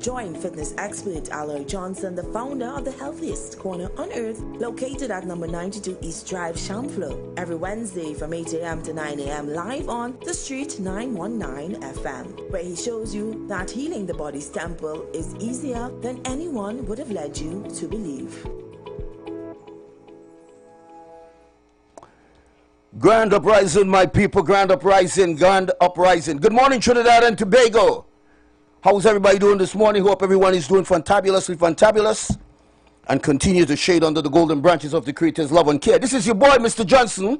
Join fitness expert Aloy Johnson, the founder of the healthiest corner on earth, located at number 92 East Drive, Chamfleur, every Wednesday from 8 a.m. to 9 a.m. live on The Street 919 FM, where he shows you that healing the body's temple is easier than anyone would have led you to believe. Grand uprising, my people. Grand uprising, grand uprising. Good morning, Trinidad and Tobago. How's everybody doing this morning? Hope everyone is doing fantabulously fantabulous and continue to shade under the golden branches of the Creator's love and care. This is your boy, Mr. Johnson,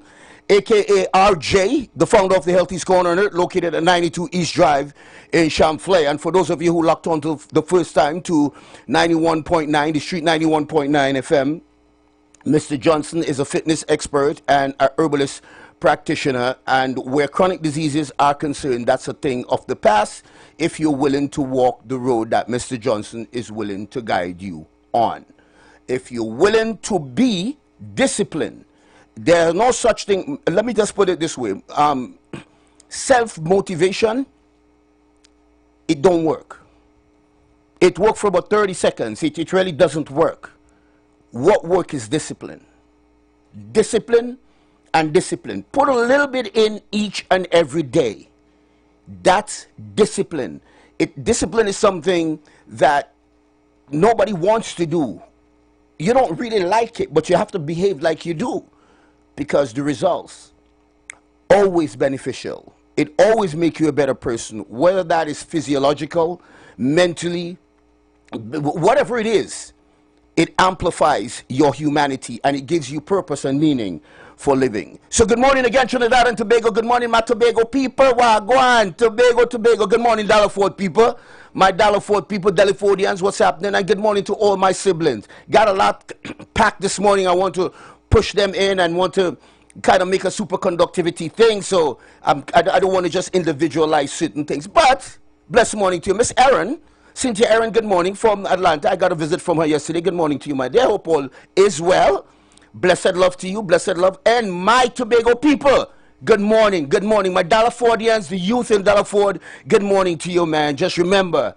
a.k.a. RJ, the founder of the Healthiest Corner on Earth, located at 92 East Drive in Chamfleur. And for those of you who locked on to the first time to 91.9, the Street 91.9 FM, Mr. Johnson is a fitness expert and a herbalist practitioner, and where chronic diseases are concerned, that's a thing of the past if you're willing to walk the road that Mr. Johnson is willing to guide you on. If you're willing to be disciplined, there's no such thing. Let me just put it this way. Self-motivation, it don't work. It works for about 30 seconds. It really doesn't work. What work is discipline? Discipline and discipline. Put a little bit in each and every day. That's discipline. Discipline is something that nobody wants to do. You don't really like it, but you have to behave like you do, because the results always beneficial. It always makes you a better person, whether that is physiological, mentally, whatever it is. It amplifies your humanity and it gives you purpose and meaning for living. So good morning again, Trinidad and Tobago. Good morning, my Tobago people. Wagwan, Tobago, Tobago. Good morning, Dalaford people. My Dalaford people, Delafordians, what's happening? And good morning to all my siblings. Got a lot packed this morning. I want to push them in and want to kind of make a superconductivity thing. So I don't want to just individualize certain things. But blessed morning to you, Miss Erin. Cynthia Aaron, good morning from Atlanta. I got a visit from her yesterday. Good morning to you, my dear. Hope all is well. Blessed love to you. Blessed love. And my Tobago people, good morning. Good morning. My Dalafordians, the youth in Dalaford, good morning to you, man. Just remember,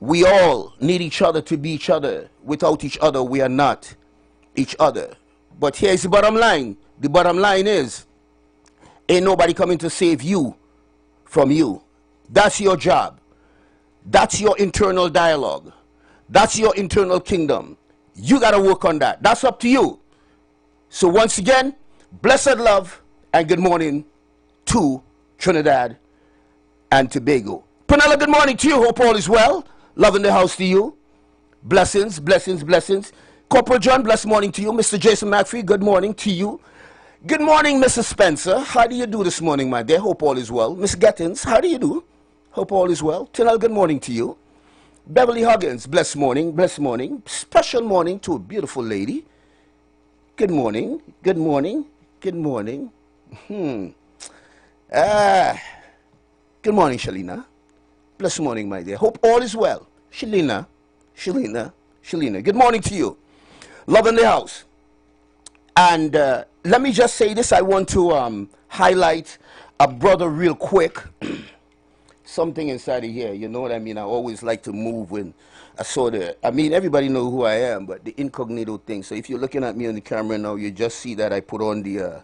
we all need each other to be each other. Without each other, we are not each other. But here's the bottom line. The bottom line is, ain't nobody coming to save you from you. That's your job. That's your internal dialogue. That's your internal kingdom. You got to work on that. That's up to you. So once again, blessed love and good morning to Trinidad and Tobago. Penella, good morning to you. Hope all is well. Love in the house to you. Blessings, blessings, blessings. Corporal John, blessed morning to you. Mr. Jason McPhee, good morning to you. Good morning, Mrs. Spencer. How do you do this morning, my dear? Hope all is well. Miss Gettins, how do you do? Hope all is well. Tinel, good morning to you. Beverly Huggins, blessed morning, blessed morning. Special morning to a beautiful lady. Good morning, good morning, good morning. Good morning, Shalina. Blessed morning, my dear. Hope all is well. Shalina. Good morning to you. Love in the house. And let me just say this. I want to highlight a brother real quick. Something inside of here, you know what I mean? I always like to move when I saw the, I mean, everybody know who I am, but the incognito thing. So if you're looking at me on the camera now, you just see that I put on the,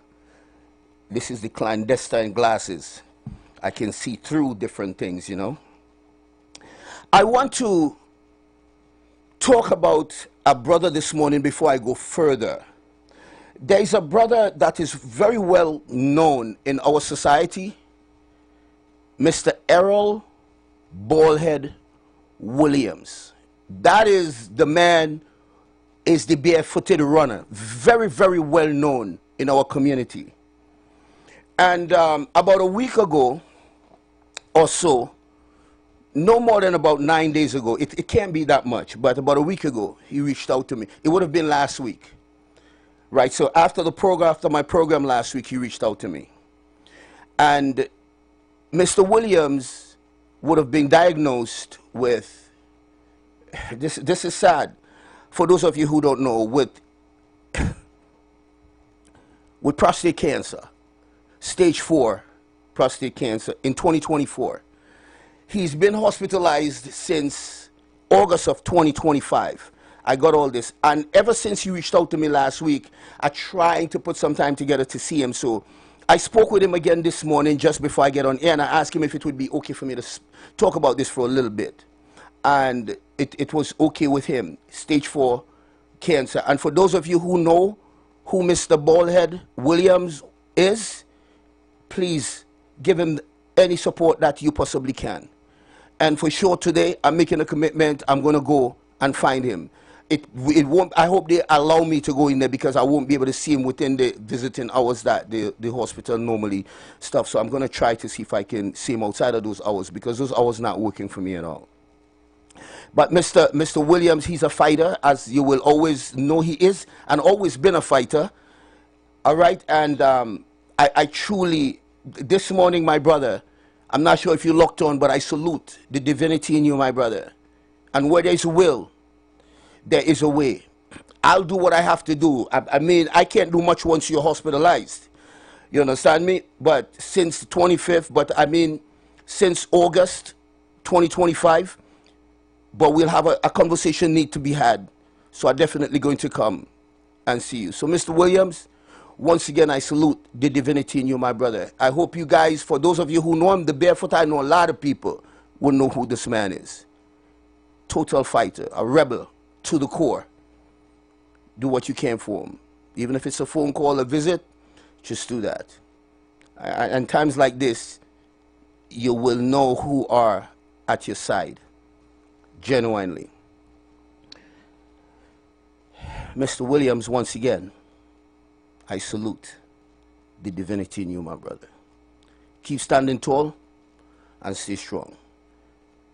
this is the clandestine glasses. I can see through different things, you know. I want to talk about a brother this morning before I go further. There is a brother that is very well known in our society, Mr. Errol Ballhead Williams. That is the man, is the barefooted runner. Very, very well known in our community. And about a week ago or so, no more than about 9 days ago, it can't be that much, but about a week ago, he reached out to me. It would have been last week. Right, so after my program last week, he reached out to me. And Mr. Williams would have been diagnosed with, this is sad, for those of you who don't know, with prostate cancer, stage 4 prostate cancer in 2024. He's been hospitalized since August of 2025. I got all this. And ever since he reached out to me last week, I trying to put some time together to see him. So I spoke with him again this morning just before I get on air, and I asked him if it would be okay for me to talk about this for a little bit. And it was okay with him. Stage 4 cancer. And for those of you who know who Mr. Ballhead Williams is, please give him any support that you possibly can. And for sure today, I'm making a commitment. I'm going to go and find him. It won't. I hope they allow me to go in there, because I won't be able to see him within the visiting hours that the hospital normally stuff. So I'm going to try to see if I can see him outside of those hours, because those hours not working for me at all. But Mr. Williams, he's a fighter, as you will always know he is, and always been a fighter. All right, and I truly, this morning, my brother, I'm not sure if you locked on, but I salute the divinity in you, my brother. And where there's a will, there is a way. I'll do what I have to do. I mean, I can't do much once you're hospitalized. You understand me? But since the 25th, but I mean, since August 2025, but we'll have a conversation need to be had. So I'm definitely going to come and see you. So Mr. Williams, once again, I salute the divinity in you, my brother. I hope you guys, for those of you who know him, the Barefoot, I know a lot of people will know who this man is. Total fighter, a rebel to the core. Do what you can for him. Even if it's a phone call, a visit, just do that. And times like this, you will know who are at your side. Genuinely. Mr. Williams, once again, I salute the divinity in you, my brother. Keep standing tall and stay strong.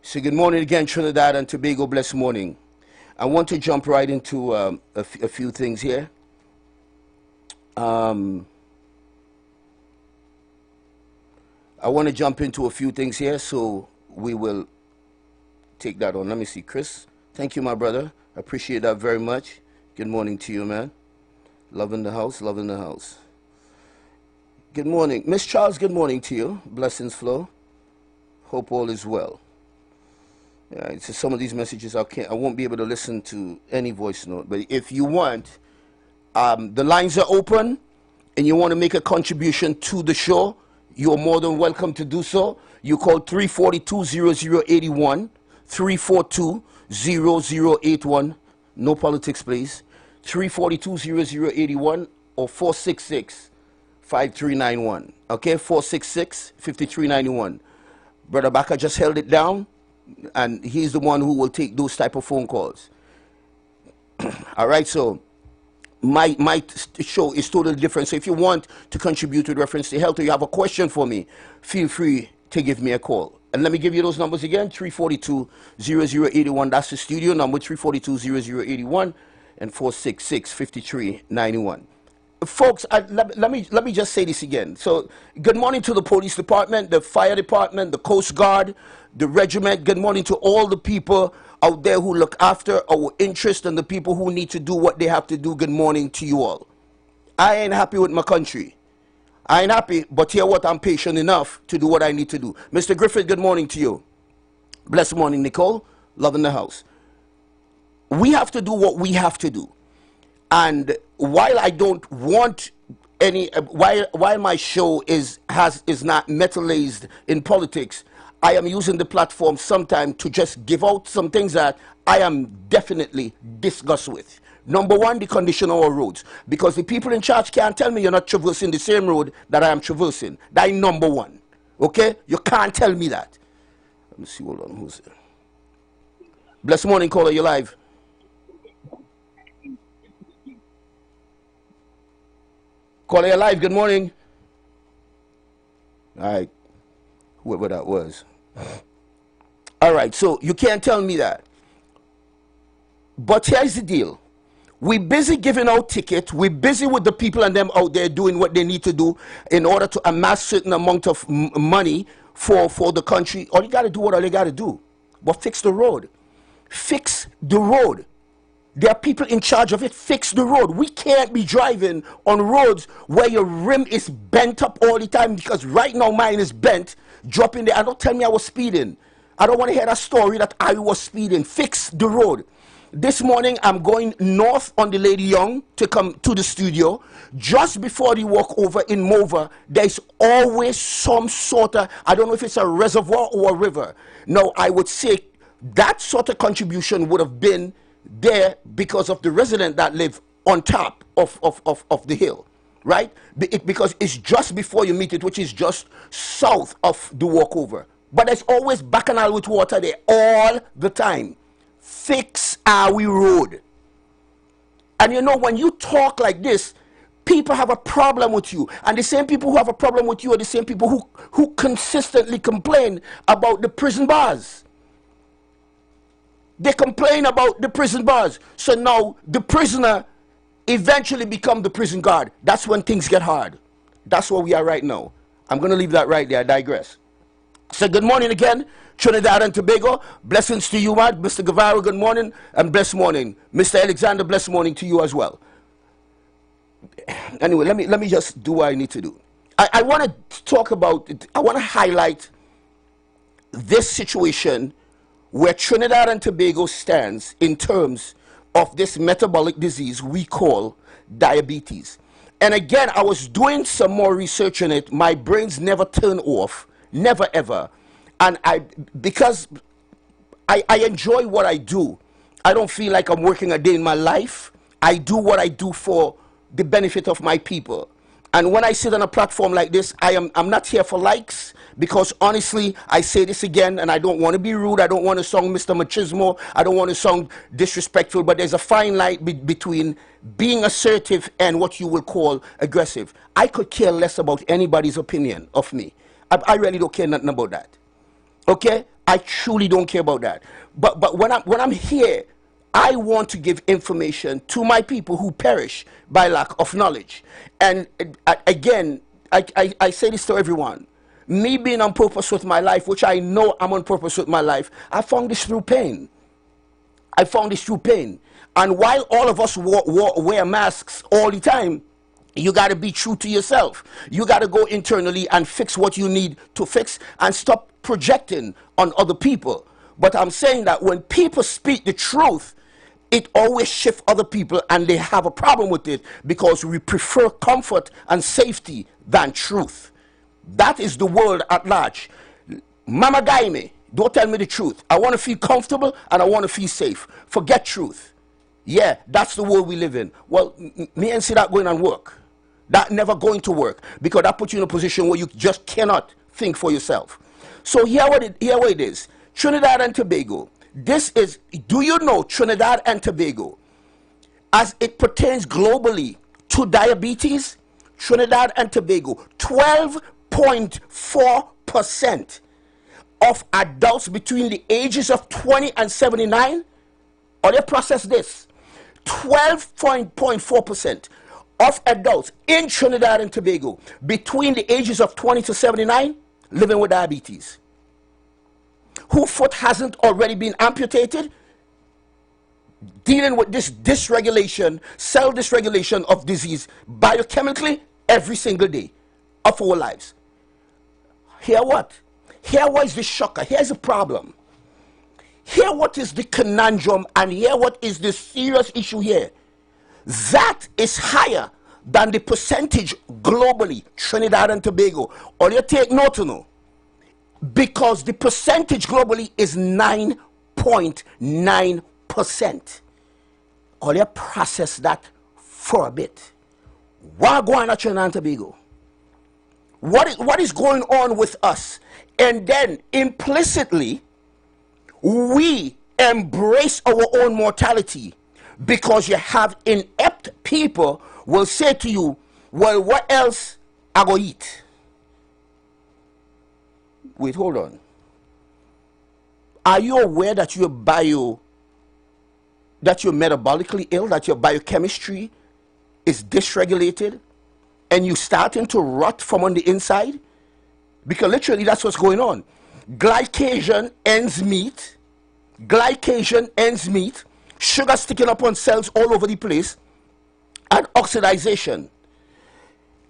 So good morning again, Trinidad and Tobago. Blessed morning. I want to jump right into a few things here. I want to jump into a few things here, so we will take that on. Let me see, Chris. Thank you, my brother. I appreciate that very much. Good morning to you, man. Loving the house, loving the house. Good morning. Miss Charles, good morning to you. Blessings flow. Hope all is well. Yeah, so some of these messages I won't be able to listen to any voice note. But if you want, the lines are open and you want to make a contribution to the show, you're more than welcome to do so. You call 342-0081, 342-0081. No politics, please. 342-0081 or 466-5391. Okay, 466-5391. Brother Baka just held it down, and he's the one who will take those type of phone calls. All right, so my show is totally different. So if you want to contribute with reference to health, or you have a question for me, feel free to give me a call. And let me give you those numbers again. 342-0081, that's the studio number, 342-0081, and 466-5391. Folks, let me just say this again. So good morning to the police department, the fire department, the Coast Guard, the regiment. Good morning to all the people out there who look after our interest and the people who need to do what they have to do. Good morning to you all. I ain't happy with my country. I ain't happy, but hear what, I'm patient enough to do what I need to do. Mr. Griffith, good morning to you. Blessed morning, Nicole. Love in the house. We have to do what we have to do. And while I don't want any, while my show is not metallized in politics, I am using the platform sometime to just give out some things that I am definitely disgusted with. Number one, the condition of our roads. Because the people in charge can't tell me you're not traversing the same road that I am traversing. That is number one. Okay? You can't tell me that. Let me see, hold on, who's there? Blessed morning, caller, you're live. Caller, you're live, good morning. All right, whoever that was. All right, so you can't tell me that. But here's the deal. We're busy giving out tickets. We're busy with the people and them out there doing what they need to do in order to amass certain amount of money for the country. All you got to do what all you got to do. But fix the road. Fix the road. There are people in charge of it. Fix the road. We can't be driving on roads where your rim is bent up all the time, because right now mine is bent, dropping there. And don't tell me I was speeding. I don't want to hear that story that I was speeding. Fix the road. This morning, I'm going north on the Lady Young to come to the studio. Just before the walkover in Mova, there's always some sort of, I don't know if it's a reservoir or a river. No, I would say that sort of contribution would have been there because of the resident that live on top of the hill, right? Because it's just before you meet it, which is just south of the walkover. But there's always bacchanal with water there all the time. Fix IWER Road. And you know, when you talk like this, people have a problem with you. And the same people who have a problem with you are the same people who consistently complain about the prison bars. They complain about the prison bars. So now the prisoner eventually become the prison guard. That's when things get hard. That's where we are right now. I'm going to leave that right there. I digress. So good morning again, Trinidad and Tobago. Blessings to you, man. Mr. Guevara, good morning, and blessed morning. Mr. Alexander, blessed morning to you as well. Anyway, let me just do what I need to do. I want to talk about it. I want to highlight this situation where Trinidad and Tobago stands in terms of this metabolic disease we call diabetes. And again, I was doing some more research on it. My brains never turn off. Never ever. And because I enjoy what I do, I don't feel like I'm working a day in my life. I do what I do for the benefit of my people. And when I sit on a platform like this, I'm not here for likes, because honestly, I say this again, and I don't want to be rude. I don't want to sound Mr. Machismo. I don't want to sound disrespectful, but there's a fine line between being assertive and what you will call aggressive. I could care less about anybody's opinion of me. I really don't care nothing about that. Okay? I truly don't care about that. But when I'm here, I want to give information to my people who perish by lack of knowledge. And again, I say this to everyone. Me being on purpose with my life, which I know I'm on purpose with my life, I found this through pain. I found this through pain. And while all of us wear masks all the time, you got to be true to yourself. You got to go internally and fix what you need to fix and stop projecting on other people. But I'm saying that when people speak the truth, it always shifts other people, and they have a problem with it because we prefer comfort and safety than truth. That is the world at large. Mama guy me, don't tell me the truth. I want to feel comfortable and I want to feel safe. Forget truth. Yeah, that's the world we live in. Well, me and see that going on work. That never going to work, because that puts you in a position where you just cannot think for yourself. So here what it is. Trinidad and Tobago. This is, do you know Trinidad and Tobago, as it pertains globally to diabetes, Trinidad and Tobago, 12.4% of adults between the ages of 20 and 79, or they process this, 12.4% of adults in Trinidad and Tobago between the ages of 20 to 79 living with diabetes. Whose foot hasn't already been amputated? Dealing with this dysregulation, cell dysregulation of disease biochemically every single day of our lives. Hear what? Here was the shocker. Here's the problem. Here what is the conundrum, and here what is the serious issue here. That is higher than the percentage globally, Trinidad and Tobago. Or you take note to know, because the percentage globally is 9.9%. Or you process that for a bit. What going on Trinidad and Tobago? What is going on with us? And then implicitly, we embrace our own mortality. Because you have inept people will say to you, well, what else I go eat? Wait, hold on. Are you aware that you're metabolically ill, that your biochemistry is dysregulated, and you're starting to rot from on the inside? Because literally that's what's going on. Glycation ends meat. Sugar sticking up on cells all over the place, and oxidization.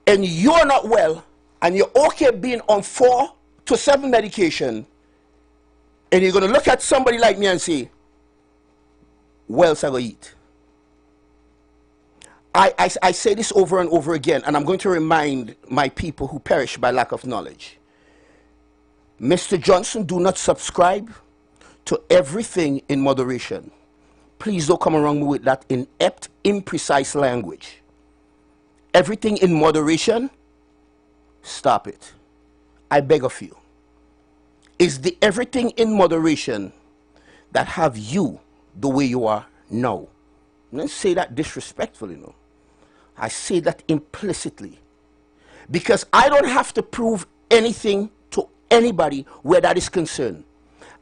And you're not well, and you're okay being on 4 to 7 medication, And you're going to look at somebody like me and say, what else I going to eat? I say this over and over again, and I'm going to remind my people who perish by lack of knowledge. Mr. Johnson, do not subscribe to everything in moderation. Please don't come around me with that inept, imprecise language. Everything in moderation, stop it. I beg of you. Is the everything in moderation that have you the way you are now? I don't say that disrespectfully, no. I say that implicitly. Because I don't have to prove anything to anybody where that is concerned.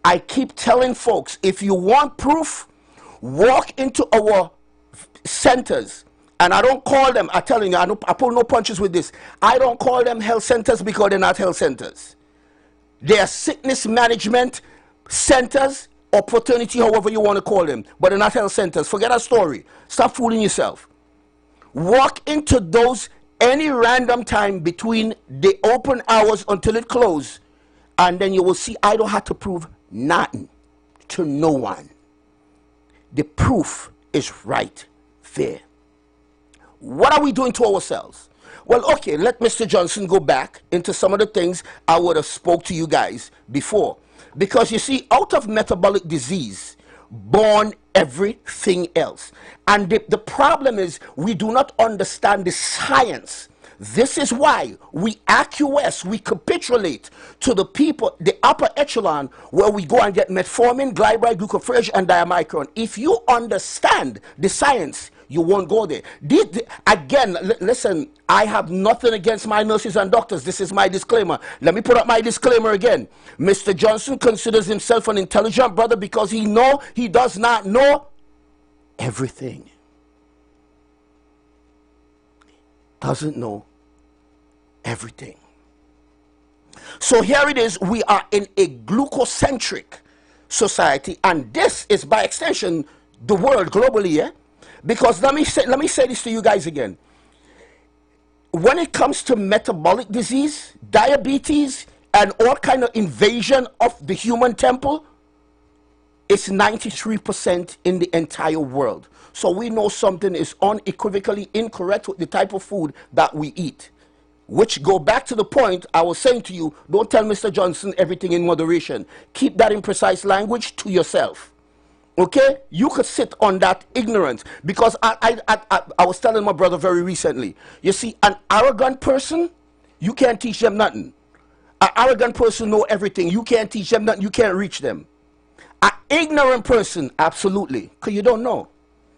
I keep telling folks, if you want proof, walk into our centers. And I don't call them, I'm telling you, I pull no punches with this. I don't call them health centers because they're not health centers. They are sickness management centers or fraternity, however you want to call them. But they're not health centers. Forget that story. Stop fooling yourself. Walk into those any random time between the open hours until it closes. And then you will see I don't have to prove nothing to no one. The proof is right there. What are we doing to ourselves? Well, okay, let Mr. Johnson go back into some of the things I would have spoke to you guys before. Because you see, out of metabolic disease, born everything else. And the problem is we do not understand the science. This is why we acquiesce, we capitulate to the people, the upper echelon, where we go and get metformin, glyburide, glucophage, and diamicron. If you understand the science, you won't go there. Again, listen, I have nothing against my nurses and doctors. This is my disclaimer. Let me put up my disclaimer again. Mr. Johnson considers himself an intelligent brother because he does not know everything. Doesn't know everything. So here it is. We are in a glucocentric society, and this is by extension the world globally, yeah? Because let me say this to you guys again. When it comes to metabolic disease, diabetes, and all kind of invasion of the human temple, it's 93% in the entire world. So we know something is unequivocally incorrect with the type of food that we eat. Which go back to the point I was saying to you, don't tell Mr. Johnson everything in moderation. Keep that imprecise language to yourself. Okay, you could sit on that ignorance, because I was telling my brother very recently, you see, an arrogant person, you can't teach them nothing. An arrogant person know everything, you can't teach them nothing, you can't reach them. An ignorant person, absolutely, because you don't know.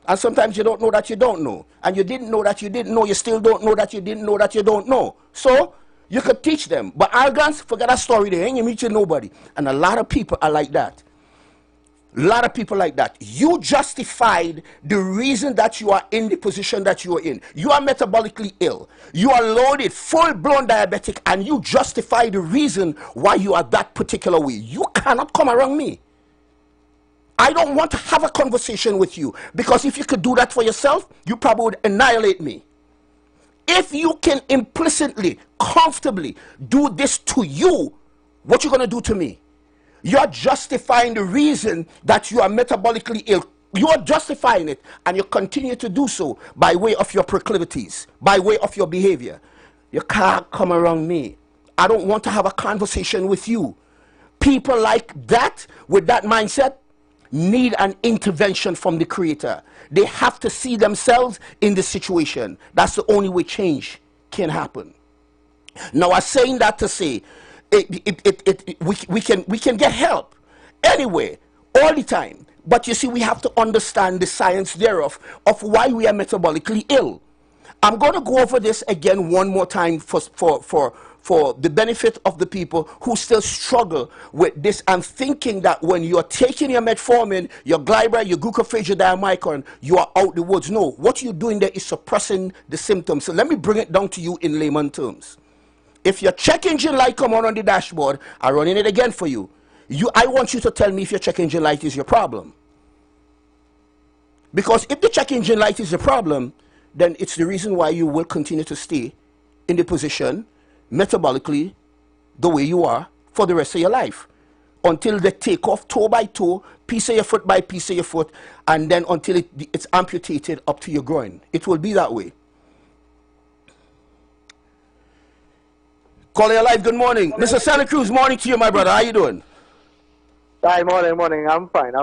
And sometimes you don't know that you don't know, and you didn't know that you didn't know, you still don't know that you didn't know that you don't know. So you could teach them, but arrogance, forget that story, they ain't reaching nobody. And a lot of people are like that. A lot of people like that. You justified the reason that you are in the position that you are in. You are metabolically ill. You are loaded, full-blown diabetic, and you justify the reason why you are that particular way. You cannot come around me. I don't want to have a conversation with you, because if you could do that for yourself, you probably would annihilate me. If you can implicitly, comfortably do this to you, what you going to do to me? You're justifying the reason that you are metabolically ill. You're justifying it, and you continue to do so by way of your proclivities, by way of your behavior. You can't come around me. I don't want to have a conversation with you. People like that, with that mindset, need an intervention from the Creator. They have to see themselves in the situation. That's the only way change can happen. Now, I'm saying that to say, we can get help anyway, all the time. But you see, we have to understand the science thereof, of why we are metabolically ill. I'm going to go over this again one more time for the benefit of the people who still struggle with this and thinking that when you're taking your metformin, your glyburide, your glucophage, your diamicron, you are out the woods. No, what you're doing there is suppressing the symptoms. So let me bring it down to you in layman terms. If your check engine light come on the dashboard, I'm running it again for you. I want you to tell me if your check engine light is your problem. Because if the check engine light is the problem, then it's the reason why you will continue to stay in the position metabolically the way you are for the rest of your life. until they take off toe by toe, piece of your foot by piece of your foot, and then until it's amputated up to your groin. It will be that way. Caller Live, good morning. Mr. Santa Cruz, morning to you, my brother. How you doing? Hi, morning. I'm fine.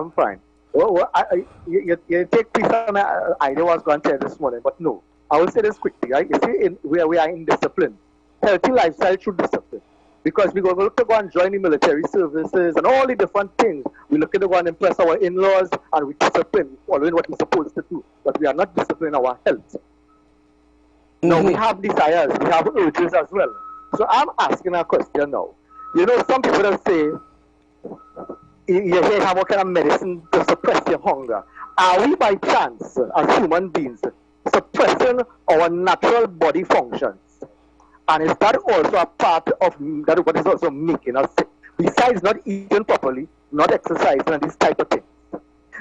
You take piece on my idea was going to say this morning, but no. I will say this quickly. Right? You see, where we are in discipline, healthy lifestyle through discipline. Because we look to go and join the military services and all the different things. We look to go and impress our in-laws and we discipline, following what we're supposed to do. But we are not disciplining our health. Now, we have desires, we have urges as well. So I'm asking a question now. You know, some people will say, you hear how kind of medicine to suppress your hunger. Are we by chance, as human beings, suppressing our natural body functions? And is that also a part of that what is also making us sick? Besides not eating properly, not exercising, and this type of things.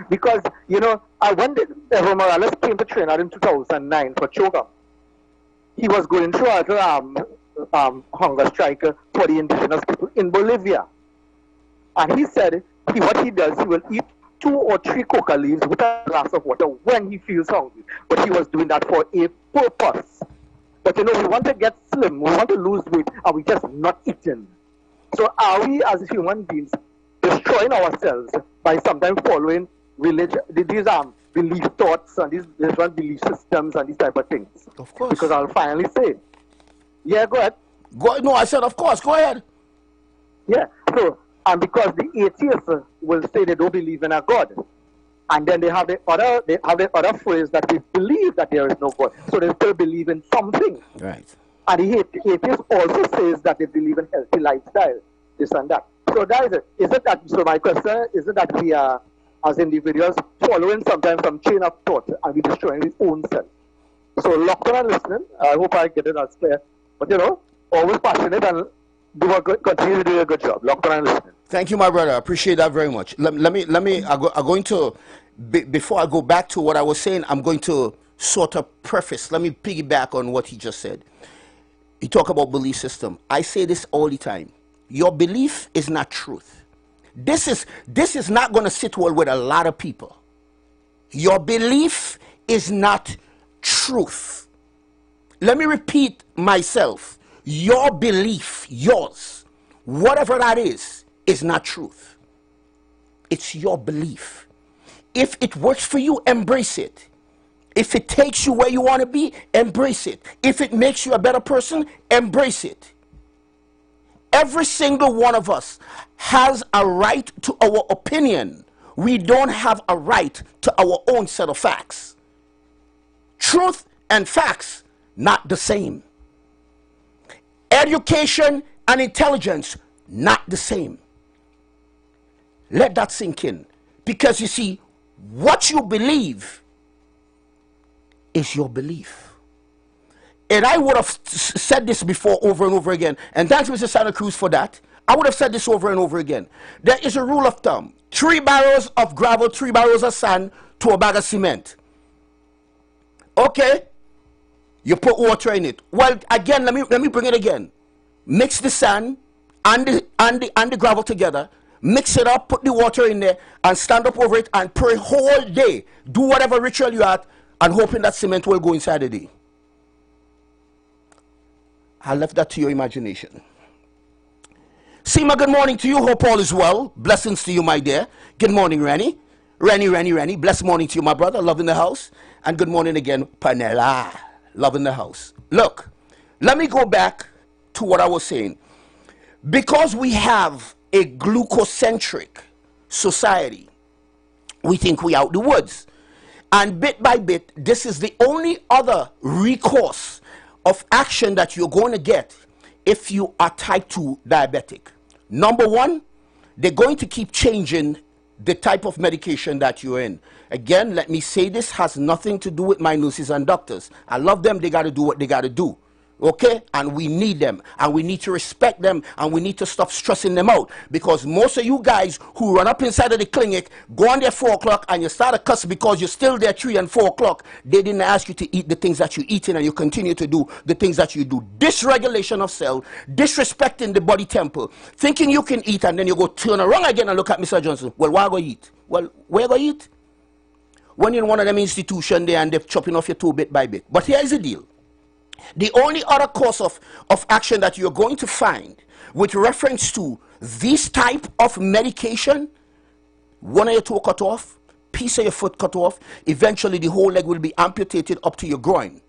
Because, you know, when Evo Morales came to Trinidad in 2009 for Choga, he was going through a hunger strike for the indigenous people in Bolivia. And he said, what he does, he will eat 2 or 3 coca leaves with a glass of water when he feels hungry. But he was doing that for a purpose. But you know, we want to get slim, we want to lose weight, and we just not eating. So are we as human beings destroying ourselves by sometimes following religion, these belief thoughts and these different belief systems and these type of things? Of course. Because I'll finally say, yeah, go ahead. No, I said of course, go ahead. Yeah, so, and because the atheists will say they don't believe in a God. And then they have the other phrase that they believe that there is no God. So they still believe in something. Right. And the atheist also says that they believe in healthy lifestyle, this and that. So that is it. Is it that, so my question is it that we are, as individuals, following sometimes some chain of thought and we destroying our own self? So locked on and listening. I hope I get it as clear. But you know, always passionate and continue to do a good job. Locked on and listening. Thank you, my brother. I appreciate that very much. I'm going to, before I go back to what I was saying, I'm going to sort of preface. Let me piggyback on what he just said. He talk about belief system. I say this all the time. Your belief is not truth. This is not going to sit well with a lot of people. Your belief is not truth. Let me repeat myself. Your belief, yours, whatever that is not truth. It's your belief. If it works for you, embrace it. If it takes you where you want to be, embrace it. If it makes you a better person, embrace it. Every single one of us has a right to our opinion. We don't have a right to our own set of facts. Truth and facts, not the same. Education and intelligence, not the same. Let that sink in. Because you see, what you believe is your belief. And I would have said this before over and over again. And thanks, Mr. Santa Cruz, for that. I would have said this over and over again. There is a rule of thumb. 3 barrels of gravel, 3 barrels of sand to a bag of cement. Okay. You put water in it. Well, again, let me bring it again. Mix the sand and the gravel together. Mix it up, put the water in there, and stand up over it and pray whole day. Do whatever ritual you have, and hoping that cement will go inside the day. I left that to your imagination. Seema, good morning to you. Hope all is well. Blessings to you, my dear. Good morning, Rennie. Rennie. Blessed morning to you, my brother. Love in the house. And good morning again, Panella. Love in the house. Look, let me go back to what I was saying. Because we have a glucocentric society, we think we out the woods. And bit by bit, this is the only other recourse of action that you're going to get if you are type 2 diabetic. Number one, they're going to keep changing the type of medication that you're in. Again, let me say this has nothing to do with my nurses and doctors. I love them. They got to do what they got to do. Okay, and we need them, and we need to respect them, and we need to stop stressing them out, because most of you guys who run up inside of the clinic, go on there 4 o'clock, and you start a cuss because you're still there 3 and 4 o'clock. They didn't ask you to eat the things that you're eating, and you continue to do the things that you do. Dysregulation of cell, disrespecting the body temple, thinking you can eat, and then you go turn around again and look at Mr. Johnson. Well, why go eat? Well, where go eat? When you're in one of them institutions there and they're chopping off your toe bit by bit. But here's the deal. The only other course of action that you're going to find with reference to this type of medication, one of your toe cut off, piece of your foot cut off, eventually the whole leg will be amputated up to your groin.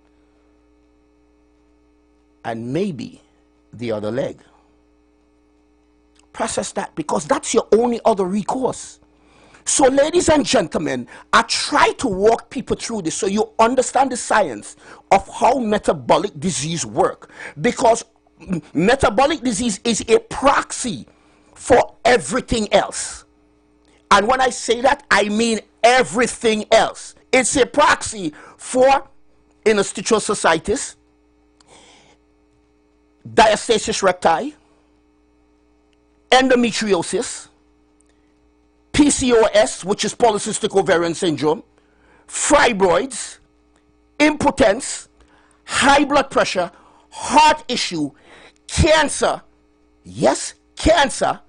And maybe the other leg. Process that, because that's your only other recourse. So ladies and gentlemen, I try to walk people through this so you understand the science of how metabolic disease work, because metabolic disease is a proxy for everything else. And when I say that, I mean everything else. It's a proxy for interstitial cystitis, diastasis recti, endometriosis, PCOS, which is polycystic ovarian syndrome, fibroids, impotence, high blood pressure, heart issue, cancer, yes, cancer,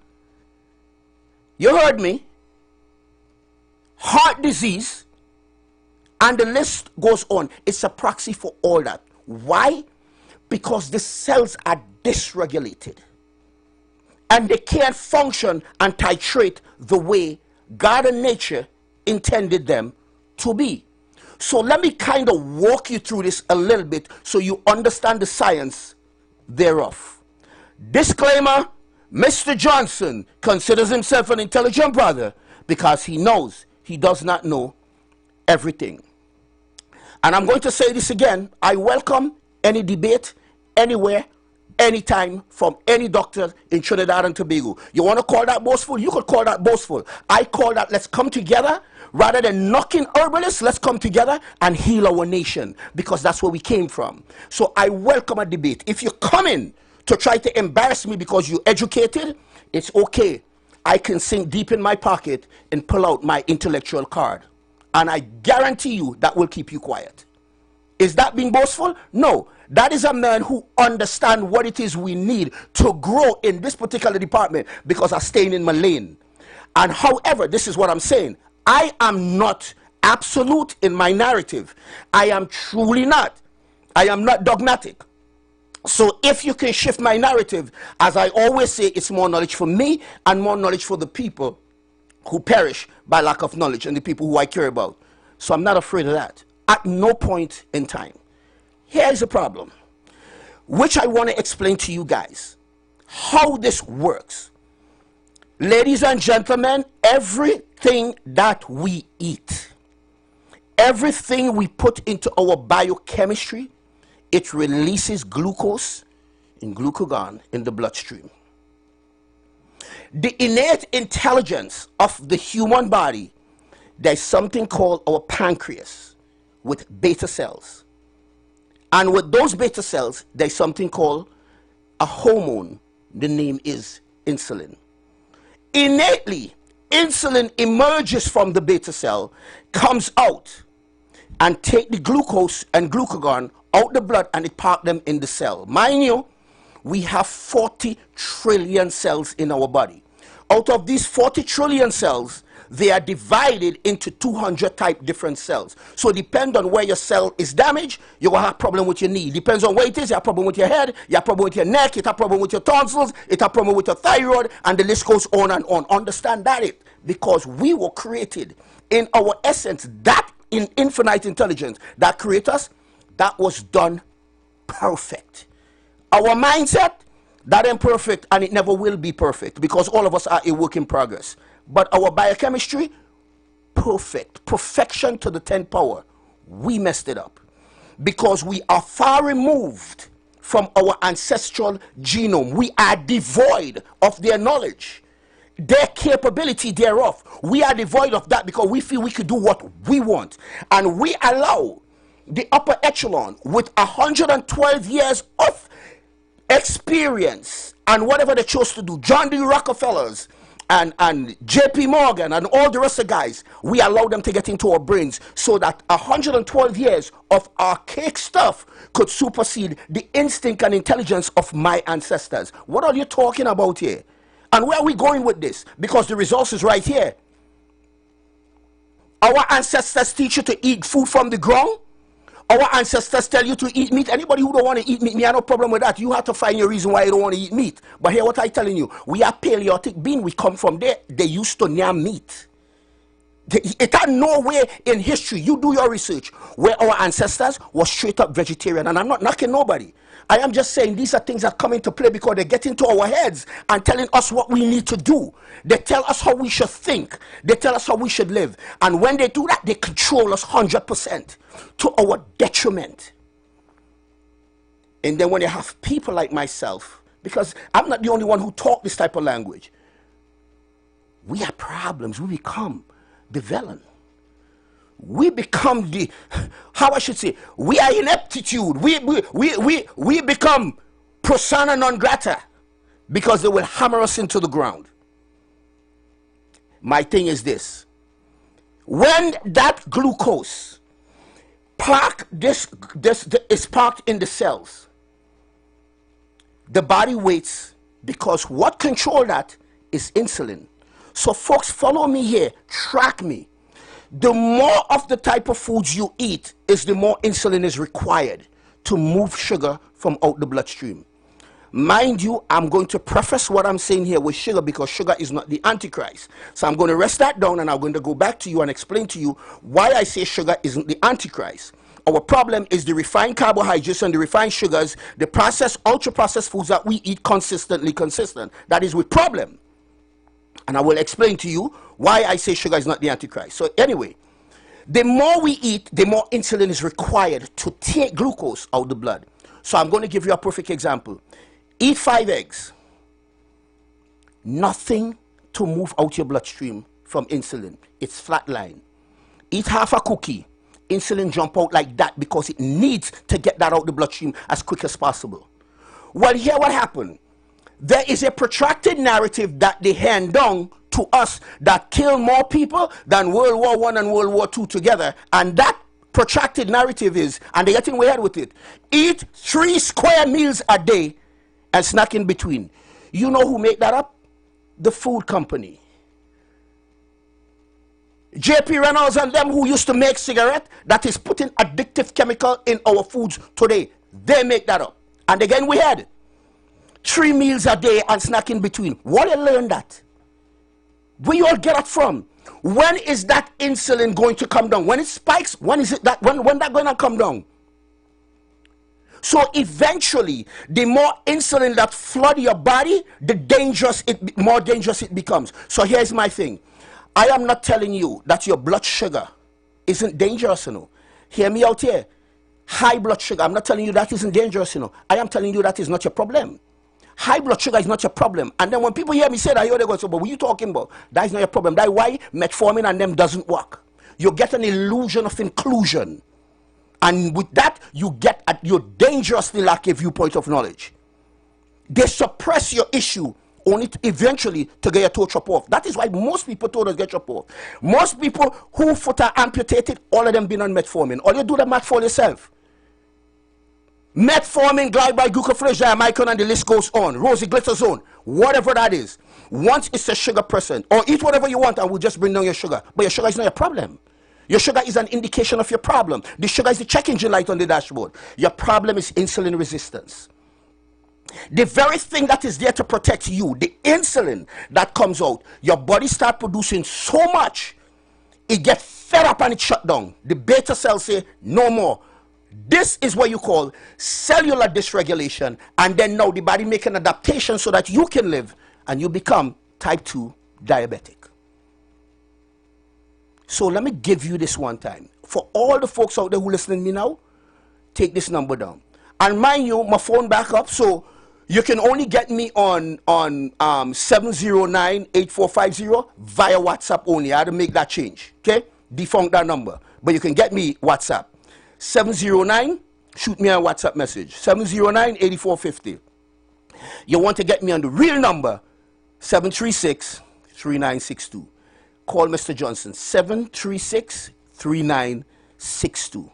you heard me, heart disease, and the list goes on. It's a proxy for all that. Why? Because the cells are dysregulated. And they can't function and titrate the way God and nature intended them to be. So let me kind of walk you through this a little bit so you understand the science thereof. Disclaimer, Mr. Johnson considers himself an intelligent brother because he knows he does not know everything. And I'm going to say this again. I welcome any debate, anywhere, anytime, from any doctor in Trinidad and Tobago. You want to call that boastful? You could call that boastful. I call that let's come together. Rather than knocking herbalists, let's come together and heal our nation, because that's where we came from. So I welcome a debate. If you're coming to try to embarrass me because you're educated, it's okay. I can sink deep in my pocket and pull out my intellectual card. And I guarantee you that will keep you quiet. Is that being boastful? No. That is a man who understands what it is we need to grow in this particular department, because I'm staying in my lane. And however, this is what I'm saying. I am not absolute in my narrative. I am truly not. I am not dogmatic. So if you can shift my narrative, as I always say, it's more knowledge for me and more knowledge for the people who perish by lack of knowledge and the people who I care about. So I'm not afraid of that. At no point in time. Here's the problem, which I want to explain to you guys, how this works. Ladies and gentlemen, everything that we eat, everything we put into our biochemistry, it releases glucose and glucagon in the bloodstream. The innate intelligence of the human body, there's something called our pancreas with beta cells. And with those beta cells, there's something called a hormone. The name is insulin. Innately, insulin emerges from the beta cell, comes out, and take the glucose and glucagon out the blood, and it park them in the cell. Mind you, we have 40 trillion cells in our body. Out of these 40 trillion cells, they are divided into 200 type different cells. So depend on where your cell is damaged, you're going to have a problem with your knee. Depends on where it is, you have a problem with your head, you have a problem with your neck, you have a problem with your tonsils, you have a problem with your thyroid, and the list goes on and on. Understand that it, because we were created in our essence, that in infinite intelligence that created us, that was done perfect. Our mindset, that ain't perfect, and it never will be perfect, because all of us are a work in progress. But our biochemistry, perfect. Perfection to the 10th power. We messed it up. Because we are far removed from our ancestral genome. We are devoid of their knowledge, their capability thereof. We are devoid of that because we feel we could do what we want. And we allow the upper echelon with 112 years of experience and whatever they chose to do, John D. Rockefellers and JP Morgan and all the rest of the guys, we allow them to get into our brains so that 112 years of archaic stuff could supersede the instinct and intelligence of my ancestors. What are you talking about here? And where are we going with this? Because the results is right here. Our ancestors teach you to eat food from the ground. Our ancestors tell you to eat meat. Anybody who don't want to eat meat, me have no problem with that. You have to find your reason why you don't want to eat meat. But here what I'm telling you, we are Paleolithic being. We come from there. They used to near meat. It had nowhere in history, you do your research, where our ancestors were straight up vegetarian. And I'm not knocking nobody. I am just saying these are things that come into play because they get into our heads and telling us what we need to do. They tell us how we should think. They tell us how we should live. And when they do that, they control us 100% to our detriment. And then when you have people like myself, because I'm not the only one who talk this type of language, we have problems. We become the villain. We become the, how I should say, we are ineptitude. We become persona non grata because they will hammer us into the ground. My thing is this: when that glucose is parked in the cells, the body waits, because what controls that is insulin. So folks, follow me here, track me. The more of the type of foods you eat is the more insulin is required to move sugar from out the bloodstream. Mind you, I'm going to preface what I'm saying here with sugar because sugar is not the Antichrist. So I'm going to rest that down and I'm going to go back to you and explain to you why I say sugar isn't the Antichrist. Our problem is the refined carbohydrates and the refined sugars, the processed, ultra-processed foods that we eat consistent. That is the problem. And I will explain to you why I say sugar is not the Antichrist. So anyway, the more we eat, the more insulin is required to take glucose out of the blood. So I'm going to give you a perfect example. Eat 5 eggs. Nothing to move out your bloodstream from insulin. It's flatline. Eat half a cookie. Insulin jump out like that because it needs to get that out the bloodstream as quick as possible. Well, here what happened. There is a protracted narrative that they hand down to us that killed more people than World War I and World War II together. And that protracted narrative is, and they're getting way ahead with it, eat 3 square meals a day and snack in between. You know who made that up? The food company. JP Reynolds and them who used to make cigarette that is putting addictive chemical in our foods today. They make that up. And again we had 3 meals a day and snack in between. Where you learn that? Where you all get it from? When is that insulin going to come down? When it spikes, when is it that when that going to come down? So eventually, the more insulin that flood your body, the more dangerous it becomes. So here's my thing. I am not telling you that your blood sugar isn't dangerous, you know. Hear me out here. High blood sugar, I'm not telling you that isn't dangerous, you know. I am telling you that is not your problem. High blood sugar is not your problem. And then when people hear me say that, they go, so, but what are you talking about? That is not your problem. That's why metformin and them doesn't work. You get an illusion of inclusion. And with that, you you're dangerously lack a viewpoint of knowledge. They suppress your issue only eventually to get your toe chopped off. That is why most people told us get chopped off. Most people who foot are amputated, all of them been on metformin. All you do the math for yourself. Metformin, glycol, and the list goes on. Rosiglitazone, whatever that is. Once it's a sugar person, or eat whatever you want and we'll just bring down your sugar. But your sugar is not your problem. Your sugar is an indication of your problem. The sugar is the check engine light on the dashboard. Your problem is insulin resistance. The very thing that is there to protect you, the insulin that comes out, your body starts producing so much, it gets fed up and it shut down. The beta cells say, no more. This is what you call cellular dysregulation, and then now the body make an adaptation so that you can live and you become type 2 diabetic. So let me give you this one time. For all the folks out there who listening to me now, take this number down. And mind you, my phone back up, so you can only get me on 709-8450 via WhatsApp only. I had to make that change, okay? Defunct that number. But you can get me WhatsApp. 709, shoot me a WhatsApp message. 709-8450. You want to get me on the real number, 736-3962. Call Mr. Johnson, 736-3962.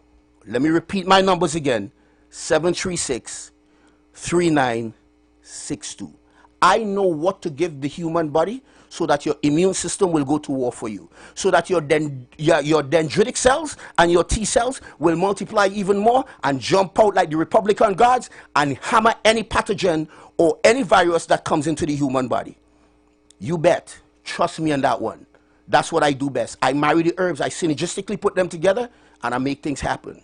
Let me repeat my numbers again, 736-3962. I know what to give the human body so that your immune system will go to war for you, so that your dendritic cells and your T cells will multiply even more and jump out like the Republican guards and hammer any pathogen or any virus that comes into the human body. You bet. Trust me on that one. That's what I do best. I marry the herbs. I synergistically put them together and I make things happen.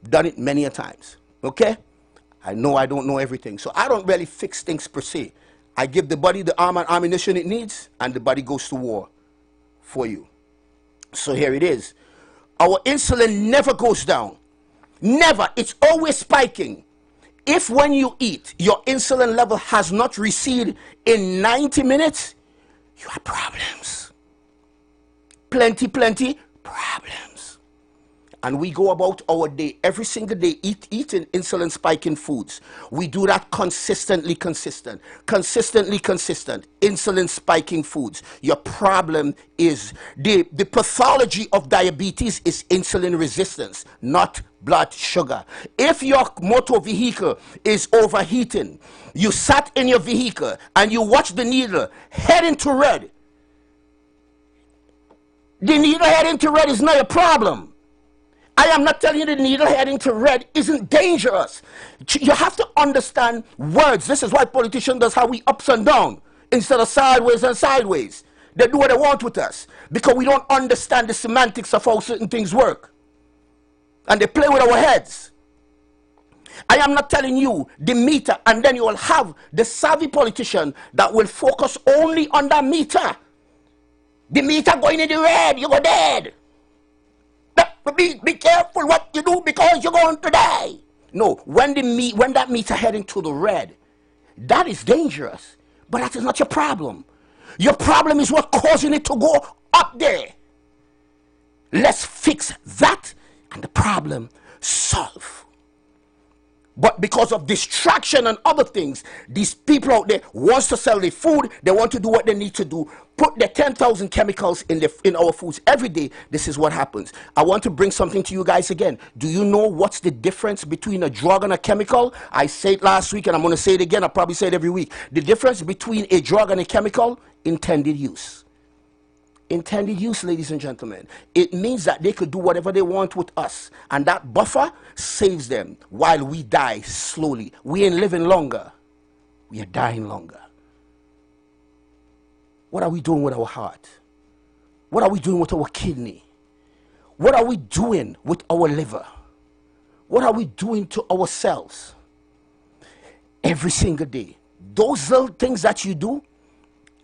Done it many a times. Okay? I know I don't know everything. So I don't really fix things per se. I give the body the arm and ammunition it needs, and the body goes to war for you. So here it is. Our insulin never goes down. Never. It's always spiking. If when you eat, your insulin level has not receded in 90 minutes, you have problems. Plenty problems. And we go about our day, every single day, eating insulin spiking foods. We do that consistently consistent, insulin spiking foods. Your problem is, the pathology of diabetes is insulin resistance, not blood sugar. If your motor vehicle is overheating, you sat in your vehicle and you watch the needle heading to red. The needle heading to red is not a problem. I am not telling you the needle heading to red isn't dangerous. You have to understand words. This is why politicians does how we ups and down instead of sideways and sideways. They do what they want with us because we don't understand the semantics of how certain things work. And they play with our heads. I am not telling you the meter, and then you will have the savvy politician that will focus only on that meter. The meter going in the red, you go dead. Be careful what you do because you're going to die. No, when that meter heading to the red, that is dangerous. But that is not your problem. Your problem is what causing it to go up there. Let's fix that and the problem solved. But because of distraction and other things, these people out there wants to sell their food. They want to do what they need to do. Put the 10,000 chemicals in our foods every day. This is what happens. I want to bring something to you guys again. Do you know what's the difference between a drug and a chemical? I said it last week and I'm going to say it again. I'll probably say it every week. The difference between a drug and a chemical, intended use. Intended use, ladies and gentlemen. It means that they could do whatever they want with us, and that buffer saves them while we die slowly. We ain't living longer, we are dying longer. What are we doing with our heart? What are we doing with our kidney? What are we doing with our liver? What are we doing to ourselves every single day? Those little things that you do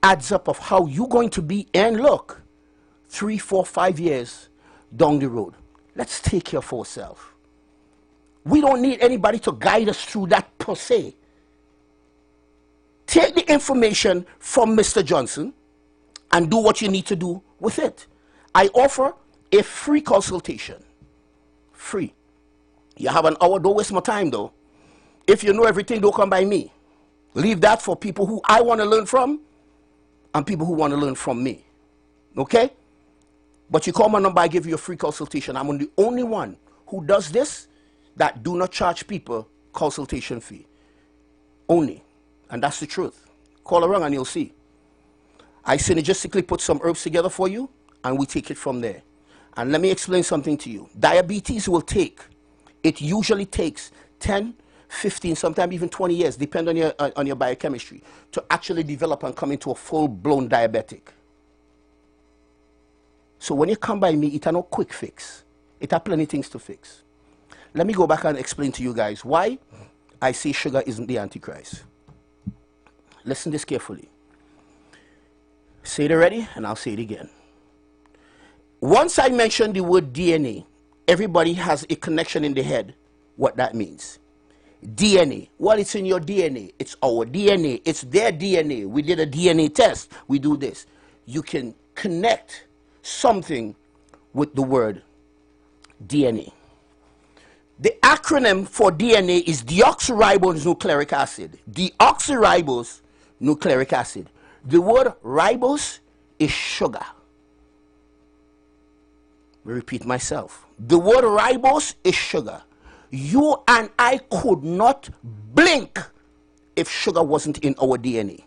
adds up of how you're going to be, and look, 3, 4, 5 years down the road. Let's take care of ourselves. We don't need anybody to guide us through that per se. Take the information from Mr. Johnson and do what you need to do with it. I offer a free consultation. Free. You have an hour, don't waste my time though. If you know everything, don't come by me. Leave that for people who I want to learn from and people who want to learn from me. Okay? But you call my number, I give you a free consultation. I'm the only one who does this that do not charge people consultation fee. Only. And that's the truth. Call around and you'll see. I synergistically put some herbs together for you and we take it from there. And let me explain something to you. Diabetes will take, it usually takes 10, 15, sometimes even 20 years, depending on your biochemistry, to actually develop and come into a full-blown diabetic. So when you come by me, it's no quick fix. It has plenty things to fix. Let me go back and explain to you guys why I say sugar isn't the Antichrist. Listen this carefully. Say it already, and I'll say it again. Once I mention the word DNA, everybody has a connection in their head what that means. DNA. Well, it's in your DNA. It's our DNA. It's their DNA. We did a DNA test. We do this. You can connect something with the word DNA. The acronym for DNA is deoxyribonucleic acid. Deoxyribonucleic acid. The word ribose is sugar. I repeat myself. The word ribose is sugar. You and I could not blink if sugar wasn't in our DNA.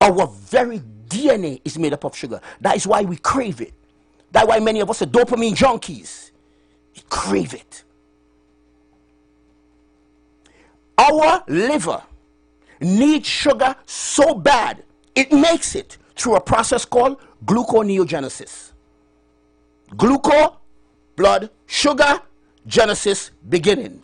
Our very DNA is made up of sugar. That is why we crave it. That's why many of us are dopamine junkies. We crave it. Our liver needs sugar so bad, it makes it through a process called gluconeogenesis. Gluco, blood, sugar, genesis, beginning.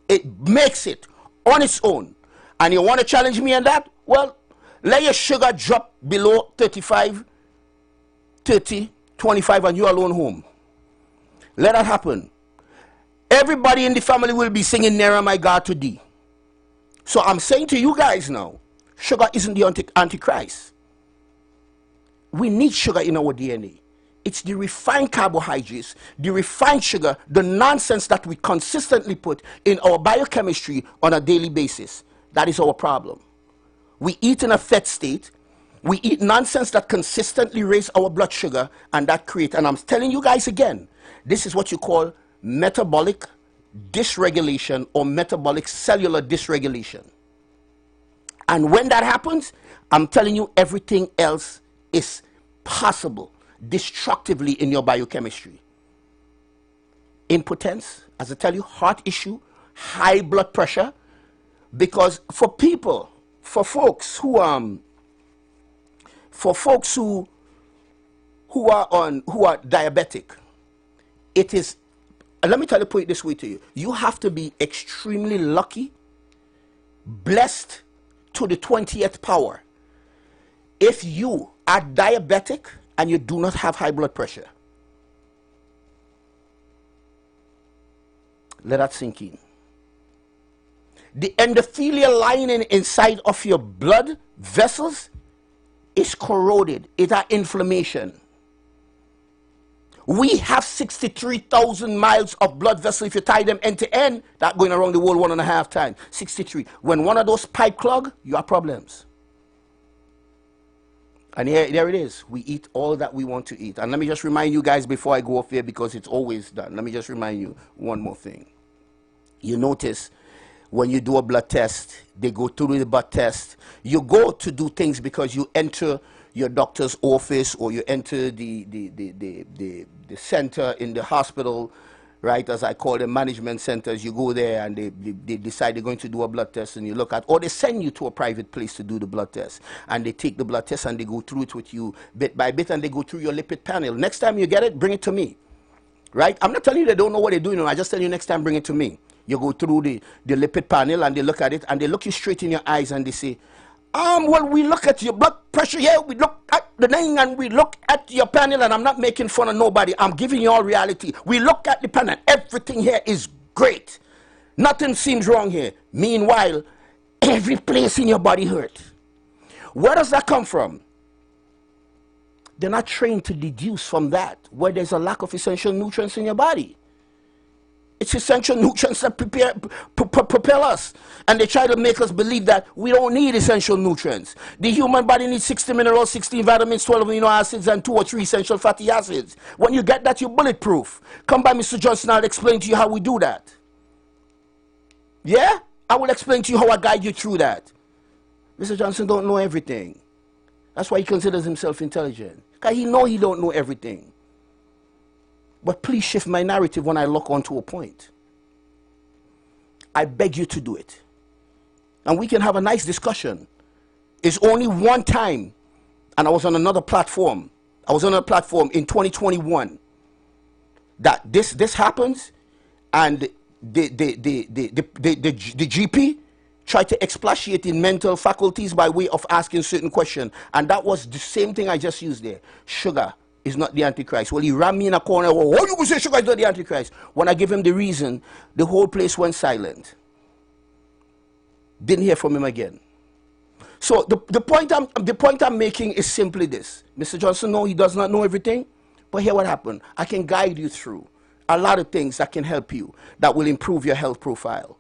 It makes it on its own. And you want to challenge me on that? Well, let your sugar drop below 35, 30, 25 and you're alone home. Let that happen. Everybody in the family will be singing Nearer My God to Thee. So I'm saying to you guys now, sugar isn't the antichrist. We need sugar in our DNA. It's the refined carbohydrates, the refined sugar, the nonsense that we consistently put in our biochemistry on a daily basis. That is our problem. We eat in a fed state. We eat nonsense that consistently raises our blood sugar, and that creates, and I'm telling you guys again, this is what you call metabolic dysregulation or metabolic cellular dysregulation. And when that happens, I'm telling you, everything else is possible destructively in your biochemistry. Impotence, as I tell you, heart issue, high blood pressure, because for people, for folks who are diabetic, it is, let me put it this way to you. You have to be extremely lucky, blessed to the 20th power, if you are diabetic and you do not have high blood pressure. Let that sink in. The endothelial lining inside of your blood vessels is corroded. It has inflammation. We have 63,000 miles of blood vessels. If you tie them end to end, that's going around the world 1.5 times. 63. When one of those pipe clog, you have problems. And there it is. We eat all that we want to eat. And let me just remind you guys before I go off here, because it's always done. Let me just remind you one more thing. You notice when you do a blood test, they go through the blood test. You go to do things because you enter your doctor's office, or you enter the center in the hospital, right, as I call them, management centers. You go there and they decide they're going to do a blood test, and you look at, or they send you to a private place to do the blood test, and they take the blood test and they go through it with you bit by bit, and they go through your lipid panel. Next time you get it, bring it to me, right? I'm not telling you they don't know what they're doing. I just tell you next time, bring it to me. You go through the lipid panel and they look at it and they look you straight in your eyes and they say, well, we look at your blood pressure here, we look at the thing, and we look at your panel, and I'm not making fun of nobody. I'm giving you all reality. We look at the panel. Everything here is great. Nothing seems wrong here. Meanwhile, every place in your body hurts. Where does that come from? They're not trained to deduce from that where there's a lack of essential nutrients in your body. It's essential nutrients that propel us. And they try to make us believe that we don't need essential nutrients. The human body needs 60 minerals, 16 vitamins, 12 amino acids, and 2 or 3 essential fatty acids. When you get that, you're bulletproof. Come by, Mr. Johnson, I'll explain to you how we do that. Yeah? I will explain to you how I guide you through that. Mr. Johnson don't know everything. That's why he considers himself intelligent. Because he knows he don't know everything. But please shift my narrative when I lock onto a point. I beg you to do it. And we can have a nice discussion. It's only one time, and I was on another platform. I was on a platform in 2021 that this happens, and the GP tried to expatiate in mental faculties by way of asking certain questions. And that was the same thing I just used there. Sugar is not the Antichrist. Well, he ran me in a corner. Oh, you can say sugar is not the Antichrist. When I gave him the reason, the whole place went silent. Didn't hear from him again. So the point I'm making is simply this. Mr. Johnson, no, he does not know everything. But here what happened. I can guide you through. a lot of things that can help you, that will improve your health profile.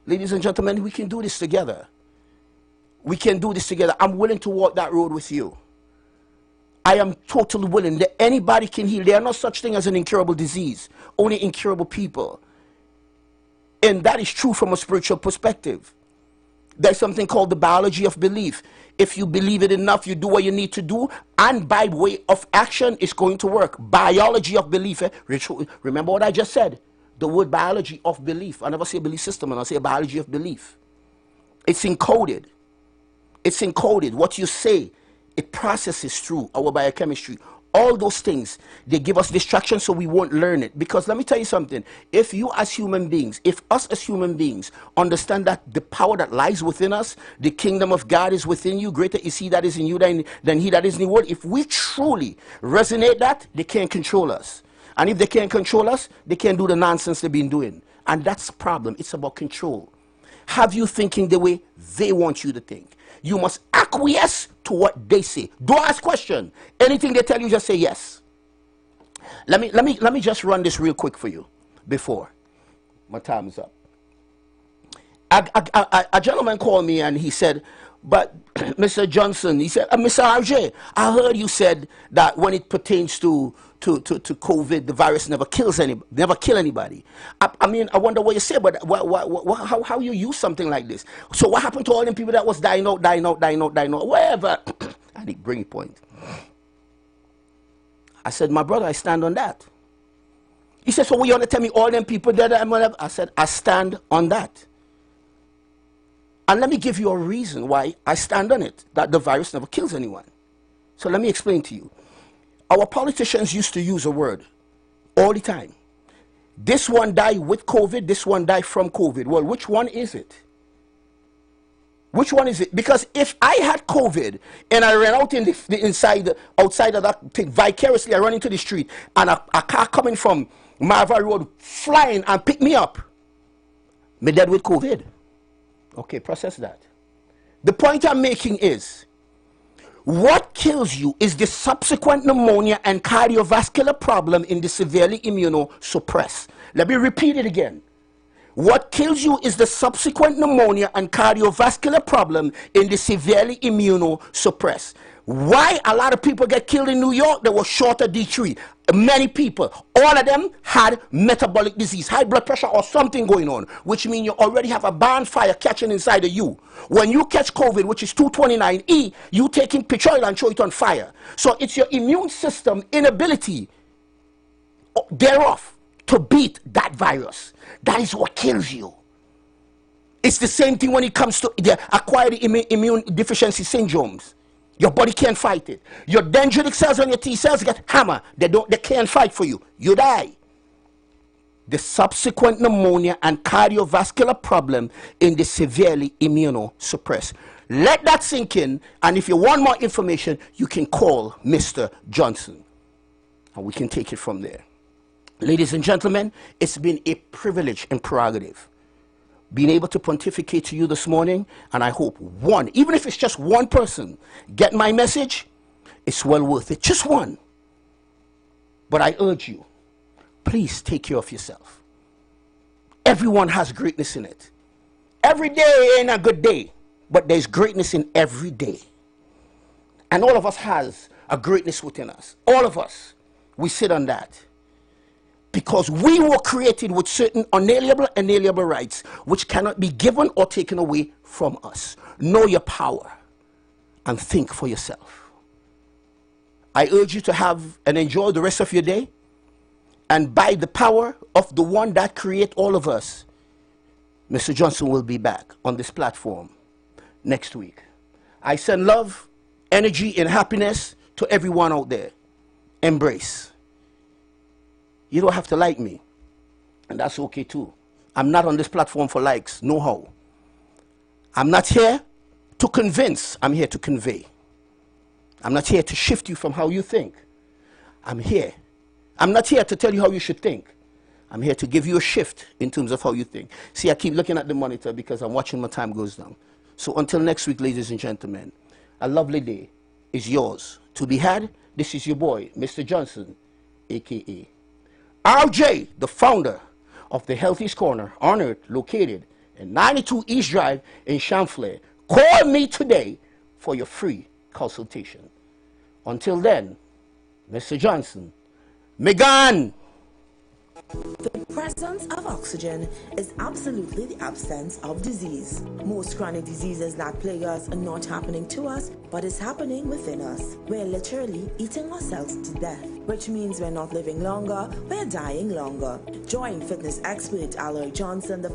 Ladies and gentlemen, we can do this together. We can do this together. I'm willing to walk that road with you. I am totally willing that anybody can heal. There are no such thing as an incurable disease, only incurable people. And that is true from a spiritual perspective. There's something called the biology of belief. If you believe it enough, you do what you need to do, and by way of action, it's going to work. Biology of belief. Remember what I just said? The word biology of belief. I never say belief system, and I say biology of belief. It's encoded. It's encoded. What you say, it processes through our biochemistry. All those things, they give us distraction so we won't learn it. Because let me tell you something. If you as human beings, if us as human beings understand that the power that lies within us, the kingdom of God is within you, greater is he that is in you than he that is in the world. If we truly resonate that, they can't control us. And if they can't control us, they can't do the nonsense they've been doing. And that's the problem. It's about control. Have you thinking the way they want you to think. You must acquiesce to what they say. Don't ask questions. Anything they tell you, just say yes. Let me just run this real quick for you before my time is up. A gentleman called me and he said, but Mr. Johnson, he said, Mr. RJ, I heard you said that when it pertains to COVID, the virus never kill anybody. I mean, I wonder what you say, but how you use something like this? So what happened to all them people that was dying out, whatever? I need bring point. I said, my brother, I stand on that. He said, so what you want to tell me all them people that I said, I stand on that. And let me give you a reason why I stand on it, that the virus never kills anyone. So let me explain to you. Our politicians used to use a word all the time. This one died with COVID, this one died from COVID. Well, which one is it? Which one is it? Because if I had COVID and I ran out in outside of that thing, vicariously, I run into the street and a car coming from Marva Road flying and pick me up, me dead with COVID. Okay, process that. The point I'm making is, what kills you is the subsequent pneumonia and cardiovascular problem in the severely immunosuppressed. Let me repeat it again. What kills you is the subsequent pneumonia and cardiovascular problem in the severely immunosuppressed. Why a lot of people get killed in New York? They were short of D3. Many people, all of them had metabolic disease, high blood pressure or something going on, which means you already have a bonfire catching inside of you. When you catch COVID, which is 229E, you taking petrol and throw it on fire. So it's your immune system inability thereof to beat that virus. That is what kills you. It's the same thing when it comes to the acquired immune deficiency syndromes. Your body can't fight it. Your dendritic cells and your T cells get hammered. They can't fight for you. You die. The subsequent pneumonia and cardiovascular problem in the severely immunosuppressed. Let that sink in, and if you want more information, you can call Mr. Johnson, and we can take it from there. Ladies and gentlemen, it's been a privilege and prerogative being able to pontificate to you this morning, and I hope one, even if it's just one person, get my message, it's well worth it. Just one. But I urge you, please take care of yourself. Everyone has greatness in it. Every day ain't a good day, but there's greatness in every day. And all of us has a greatness within us. All of us, we sit on that. Because we were created with certain unalienable rights which cannot be given or taken away from us. Know your power and think for yourself. I urge you to have and enjoy the rest of your day. And by the power of the one that creates all of us, Mr. Johnson will be back on this platform next week. I send love, energy, and happiness to everyone out there. Embrace. You don't have to like me, and that's okay too. I'm not on this platform for likes, no how. I'm not here to convince, I'm here to convey. I'm not here to shift you from how you think. I'm not here to tell you how you should think. I'm here to give you a shift in terms of how you think. See, I keep looking at the monitor because I'm watching my time goes down. So until next week, ladies and gentlemen, a lovely day is yours to be had. This is your boy, Mr. Johnson, a.k.a. RJ, the founder of the Healthiest Corner on Earth, located in 92 East Drive in Champlain. Call me today for your free consultation. Until then, Mr. Johnson, Megan! The presence of oxygen is absolutely the absence of disease. Most chronic diseases that plague us are not happening to us, but is happening within us. We're literally eating ourselves to death, which means we're not living longer, we're dying longer. Join fitness expert IWER Johnson, the